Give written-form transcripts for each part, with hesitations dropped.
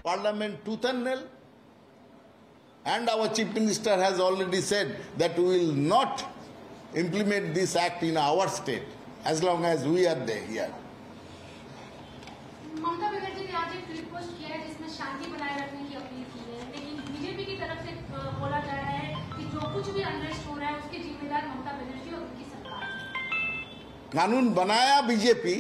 Parliament tooth and nail. And our Chief Minister has already said that we will not implement this act in our state as long as we are there here. Mamata Banerjee ने आज एक tweet post किया है जिसमें शांति बनाए रखने की appeal की है, लेकिन बीजेपी की तरफ से बोला जा रहा है कि जो कुछ भी अनरेस्ट हो रहा है उसके जिम्मेदार ममता बनर्जी और उनकी सरकार है। कानून बनाया बीजेपी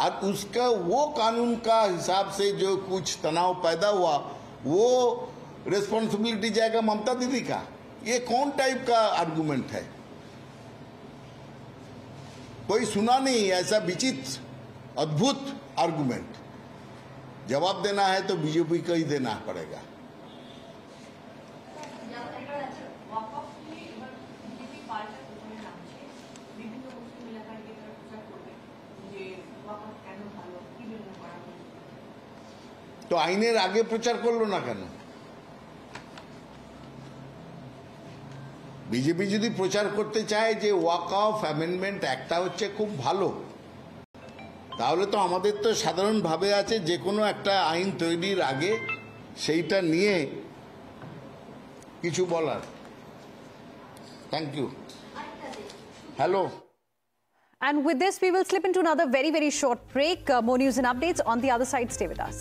और उसका वो कानून का हिसाब से जो कुछ तनाव पैदा हुआ वो रिस्पॉन्सिबिलिटी जाएगा ममता दीदी का। ये कौन टाइप का आर्गुमेंट है? कोई सुना नहीं ऐसा विचित्र अद्भुत आर्गुमेंट। जवाब देना है तो बीजेपी को ही देना पड़ेगा। तो আইনের আগে প্রচার করলো না কেন? বিজেপি যদি প্রচার করতে চায় যে ওয়াক অফ অ্যামেন্ডমেন্ট একটা হচ্ছে খুব ভালো, তাহলে তো আমাদের তো সাধারণভাবে আছে যে কোনো একটা আইন তৈরির আগে সেইটা নিয়ে কিছু বলার। Thank you. Hello. And with this, we will slip into another very, very short break. More news and updates on the other side. Stay with us.